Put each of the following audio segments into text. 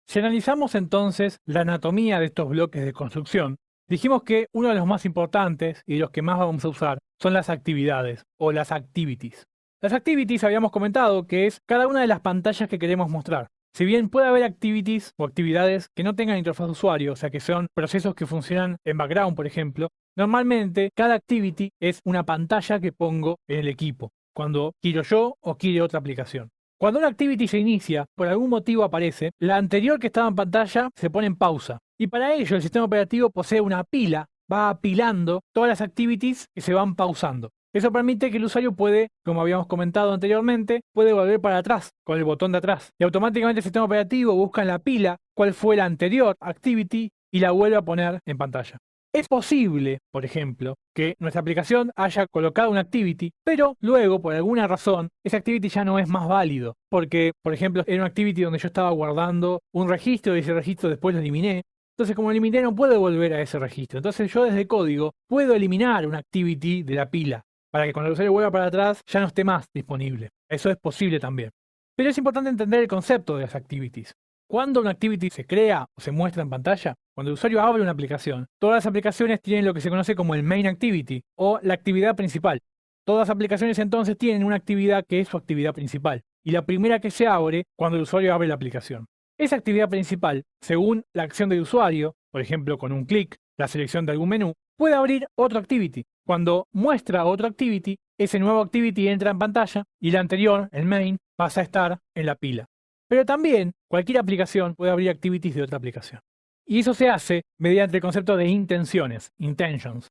Si analizamos entonces la anatomía de estos bloques de construcción, dijimos que uno de los más importantes y de los que más vamos a usar son las actividades o las activities. Las activities habíamos comentado que es cada una de las pantallas que queremos mostrar. Si bien puede haber activities o actividades que no tengan interfaz de usuario, o sea que son procesos que funcionan en background, por ejemplo, normalmente cada activity es una pantalla que pongo en el equipo, cuando quiero yo o quiere otra aplicación. Cuando una activity se inicia, por algún motivo aparece, la anterior que estaba en pantalla se pone en pausa. Y para ello el sistema operativo posee una pila, va apilando todas las activities que se van pausando. Eso permite que el usuario puede, como habíamos comentado anteriormente, puede volver para atrás con el botón de atrás. Y automáticamente el sistema operativo busca en la pila cuál fue la anterior activity y la vuelve a poner en pantalla. Es posible, por ejemplo, que nuestra aplicación haya colocado una activity, pero luego, por alguna razón, esa activity ya no es más válido. Porque, por ejemplo, era una activity donde yo estaba guardando un registro y ese registro después lo eliminé. Entonces, como lo eliminé, no puedo volver a ese registro. Entonces, yo desde código puedo eliminar una activity de la pila para que cuando el usuario vuelva para atrás ya no esté más disponible. Eso es posible también. Pero es importante entender el concepto de las activities. Cuando una activity se crea o se muestra en pantalla, cuando el usuario abre una aplicación, todas las aplicaciones tienen lo que se conoce como el main activity o la actividad principal. Todas las aplicaciones entonces tienen una actividad que es su actividad principal y la primera que se abre cuando el usuario abre la aplicación. Esa actividad principal, según la acción del usuario, por ejemplo con un clic, la selección de algún menú, puede abrir otro activity. Cuando muestra otro activity, ese nuevo activity entra en pantalla y el anterior, el main, pasa a estar en la pila. Pero también cualquier aplicación puede abrir activities de otra aplicación. Y eso se hace mediante el concepto de intenciones, intentions.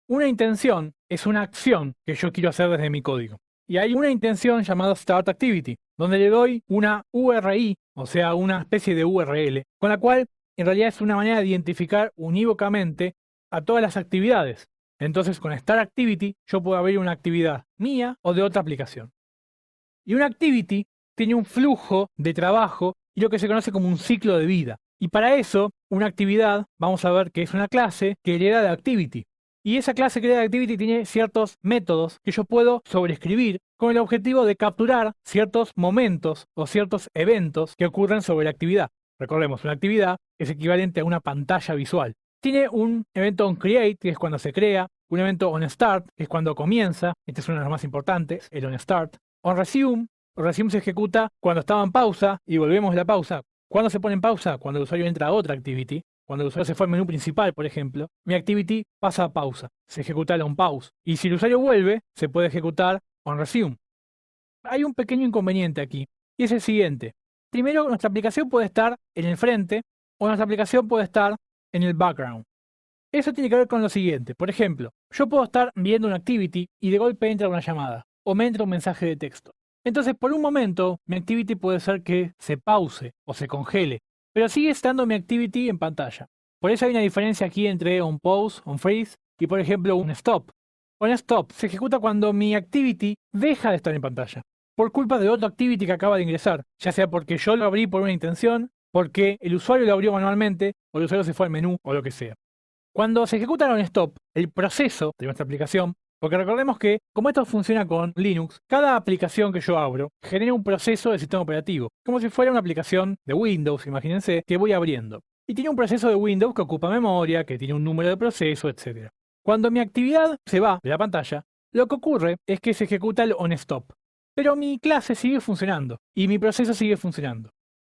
Una intención es una acción que yo quiero hacer desde mi código. Y hay una intención llamada Start Activity, donde le doy una URI, o sea, una especie de URL, con la cual en realidad es una manera de identificar unívocamente a todas las actividades. Entonces con Start Activity yo puedo abrir una actividad mía o de otra aplicación. Y una activity tiene un flujo de trabajo y lo que se conoce como un ciclo de vida. Y para eso, una actividad, vamos a ver que es una clase que hereda de activity. Y esa clase que hereda de activity tiene ciertos métodos que yo puedo sobreescribir con el objetivo de capturar ciertos momentos o ciertos eventos que ocurren sobre la actividad. Recordemos, una actividad es equivalente a una pantalla visual. Tiene un evento onCreate, que es cuando se crea, un evento onStart, que es cuando comienza, este es uno de los más importantes, el onStart. OnResume se ejecuta cuando estaba en pausa y volvemos a la pausa. ¿Cuándo se pone en pausa? Cuando el usuario entra a otra activity. Cuando el usuario se fue al menú principal, por ejemplo, mi activity pasa a pausa. Se ejecuta el onPause. Y si el usuario vuelve, se puede ejecutar onResume. Hay un pequeño inconveniente aquí, y es el siguiente. Primero, nuestra aplicación puede estar en el frente o nuestra aplicación puede estar en el background. Eso tiene que ver con lo siguiente. Por ejemplo, yo puedo estar viendo una activity y de golpe entra una llamada o me entra un mensaje de texto. Entonces, por un momento, mi activity puede ser que se pause o se congele, pero sigue estando mi activity en pantalla. Por eso hay una diferencia aquí entre un pause, un freeze y, por ejemplo, un stop. Un stop se ejecuta cuando mi activity deja de estar en pantalla, por culpa de otro activity que acaba de ingresar, ya sea porque yo lo abrí por una intención, porque el usuario lo abrió manualmente, o el usuario se fue al menú, o lo que sea. Cuando se ejecuta un stop, el proceso de nuestra aplicación, porque recordemos que, como esto funciona con Linux, cada aplicación que yo abro genera un proceso del sistema operativo, como si fuera una aplicación de Windows, imagínense, que voy abriendo. Y tiene un proceso de Windows que ocupa memoria, que tiene un número de proceso, etc. Cuando mi actividad se va de la pantalla, lo que ocurre es que se ejecuta el onStop. Pero mi clase sigue funcionando y mi proceso sigue funcionando.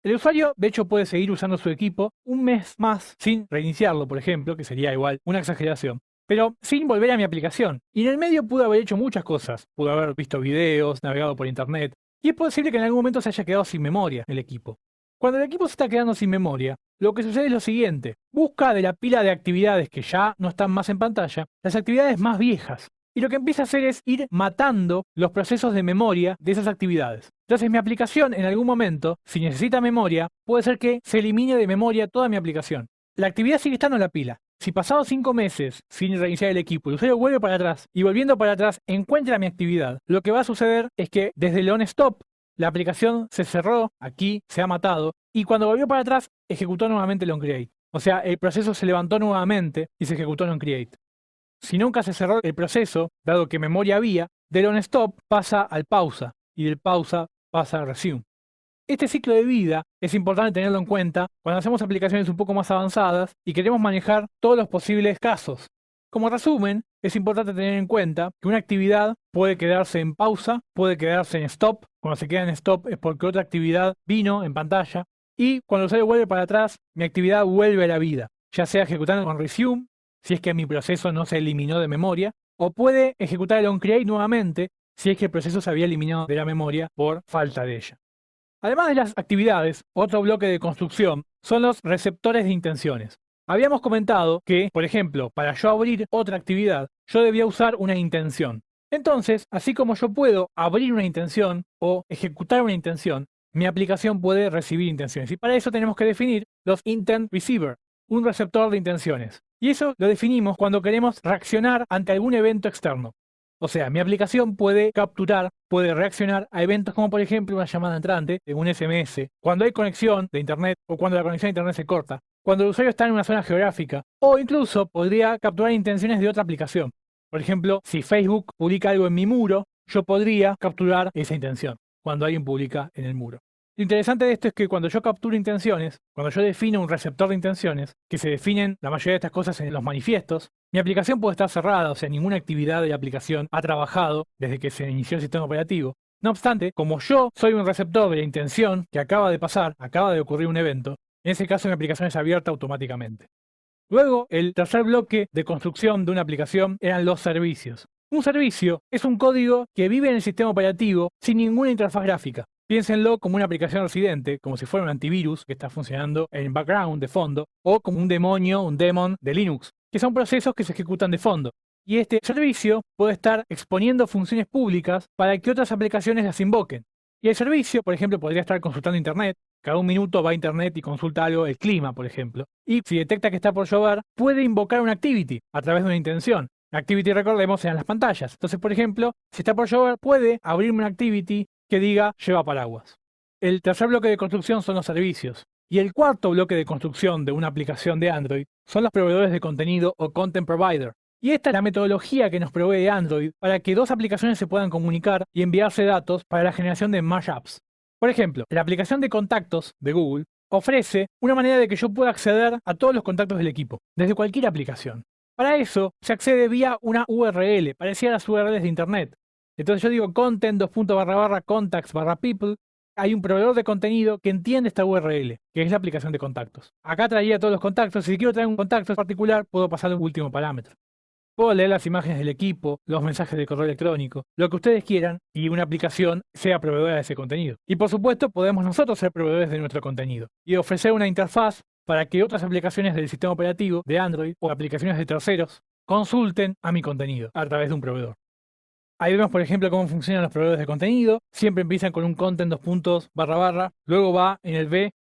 El usuario, de hecho, puede seguir usando su equipo un mes más sin reiniciarlo, por ejemplo, que sería igual una exageración, pero sin volver a mi aplicación. Y en el medio pude haber hecho muchas cosas. Pude haber visto videos, navegado por internet, y es posible que en algún momento se haya quedado sin memoria el equipo. Cuando el equipo se está quedando sin memoria, lo que sucede es lo siguiente. Busca de la pila de actividades que ya no están más en pantalla, las actividades más viejas. Y lo que empieza a hacer es ir matando los procesos de memoria de esas actividades. Entonces mi aplicación en algún momento, si necesita memoria, puede ser que se elimine de memoria toda mi aplicación. La actividad sigue estando en la pila. Si pasados 5 meses sin reiniciar el equipo, el usuario vuelve para atrás y volviendo para atrás encuentra mi actividad, lo que va a suceder es que desde el onStop la aplicación se cerró, aquí se ha matado, y cuando volvió para atrás ejecutó nuevamente el onCreate. O sea, el proceso se levantó nuevamente y se ejecutó el onCreate. Si nunca se cerró el proceso, dado que memoria había, del onStop pasa al pausa y del pausa pasa al resume. Este ciclo de vida es importante tenerlo en cuenta cuando hacemos aplicaciones un poco más avanzadas y queremos manejar todos los posibles casos. Como resumen, es importante tener en cuenta que una actividad puede quedarse en pausa, puede quedarse en stop. Cuando se queda en stop es porque otra actividad vino en pantalla. Y cuando el usuario vuelve para atrás, mi actividad vuelve a la vida, ya sea ejecutando con resume, si es que mi proceso no se eliminó de memoria, o puede ejecutar el onCreate nuevamente, si es que el proceso se había eliminado de la memoria por falta de ella. Además de las actividades, otro bloque de construcción son los receptores de intenciones. Habíamos comentado que, por ejemplo, para yo abrir otra actividad, yo debía usar una intención. Entonces, así como yo puedo abrir una intención o ejecutar una intención, mi aplicación puede recibir intenciones. Y para eso tenemos que definir los Intent Receiver, un receptor de intenciones. Y eso lo definimos cuando queremos reaccionar ante algún evento externo. O sea, mi aplicación puede capturar, puede reaccionar a eventos como por ejemplo una llamada entrante de un SMS, cuando hay conexión de internet o cuando la conexión de internet se corta, cuando el usuario está en una zona geográfica, o incluso podría capturar intenciones de otra aplicación. Por ejemplo, si Facebook publica algo en mi muro, yo podría capturar esa intención cuando alguien publica en el muro. Lo interesante de esto es que cuando yo capturo intenciones, cuando yo defino un receptor de intenciones, que se definen la mayoría de estas cosas en los manifiestos, mi aplicación puede estar cerrada, o sea, ninguna actividad de la aplicación ha trabajado desde que se inició el sistema operativo. No obstante, como yo soy un receptor de la intención que acaba de pasar, acaba de ocurrir un evento, en ese caso mi aplicación es abierta automáticamente. Luego, el tercer bloque de construcción de una aplicación eran los servicios. Un servicio es un código que vive en el sistema operativo sin ninguna interfaz gráfica. Piénsenlo como una aplicación residente, como si fuera un antivirus que está funcionando en background, de fondo, o como un demonio, un daemon de Linux, que son procesos que se ejecutan de fondo. Y este servicio puede estar exponiendo funciones públicas para que otras aplicaciones las invoquen. Y el servicio, por ejemplo, podría estar consultando internet. Cada un minuto va a internet y consulta algo, el clima, por ejemplo. Y si detecta que está por llover, puede invocar una activity a través de una intención. La activity, recordemos, eran las pantallas. Entonces, por ejemplo, si está por llover, puede abrirme una activity que diga lleva paraguas. El tercer bloque de construcción son los servicios. Y el cuarto bloque de construcción de una aplicación de Android son los proveedores de contenido o Content Provider. Y esta es la metodología que nos provee Android para que dos aplicaciones se puedan comunicar y enviarse datos para la generación de mashups. Por ejemplo, la aplicación de contactos de Google ofrece una manera de que yo pueda acceder a todos los contactos del equipo, desde cualquier aplicación. Para eso, se accede vía una URL, parecida a las URLs de Internet. Entonces yo digo content://contacts/people. Hay un proveedor de contenido que entiende esta URL, que es la aplicación de contactos. Acá traería todos los contactos. Si quiero traer un contacto en particular, puedo pasar al último parámetro. Puedo leer las imágenes del equipo, los mensajes de correo electrónico, lo que ustedes quieran, y una aplicación sea proveedora de ese contenido. Y por supuesto, podemos nosotros ser proveedores de nuestro contenido y ofrecer una interfaz para que otras aplicaciones del sistema operativo de Android o aplicaciones de terceros consulten a mi contenido a través de un proveedor. Ahí vemos, por ejemplo, cómo funcionan los proveedores de contenido. Siempre empiezan con un content : luego va en el B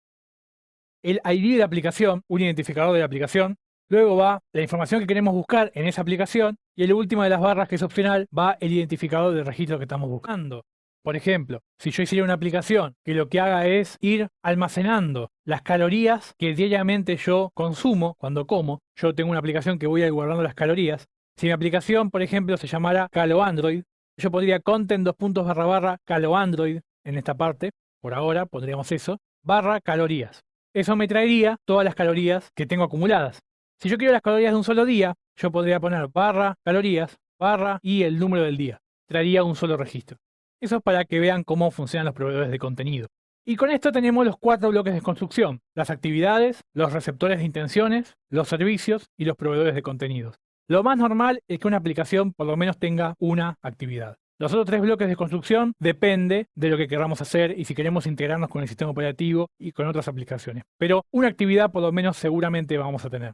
el ID de la aplicación, un identificador de la aplicación. Luego va la información que queremos buscar en esa aplicación y en la última de las barras, que es opcional, va el identificador del registro que estamos buscando. Por ejemplo, si yo hiciera una aplicación que lo que haga es ir almacenando las calorías que diariamente yo consumo cuando como, yo tengo una aplicación que voy a ir guardando las calorías. Si mi aplicación, por ejemplo, se llamara CaloAndroid, yo podría content : CaloAndroid en esta parte, por ahora pondríamos eso, /calorías. Eso me traería todas las calorías que tengo acumuladas. Si yo quiero las calorías de un solo día, yo podría poner /calorías, y el número del día. Traería un solo registro. Eso es para que vean cómo funcionan los proveedores de contenido. Y con esto tenemos los 4 bloques de construcción: las actividades, los receptores de intenciones, los servicios y los proveedores de contenidos. Lo más normal es que una aplicación por lo menos tenga una actividad. Los otros 3 bloques de construcción depende de lo que queramos hacer y si queremos integrarnos con el sistema operativo y con otras aplicaciones. Pero una actividad por lo menos seguramente vamos a tener.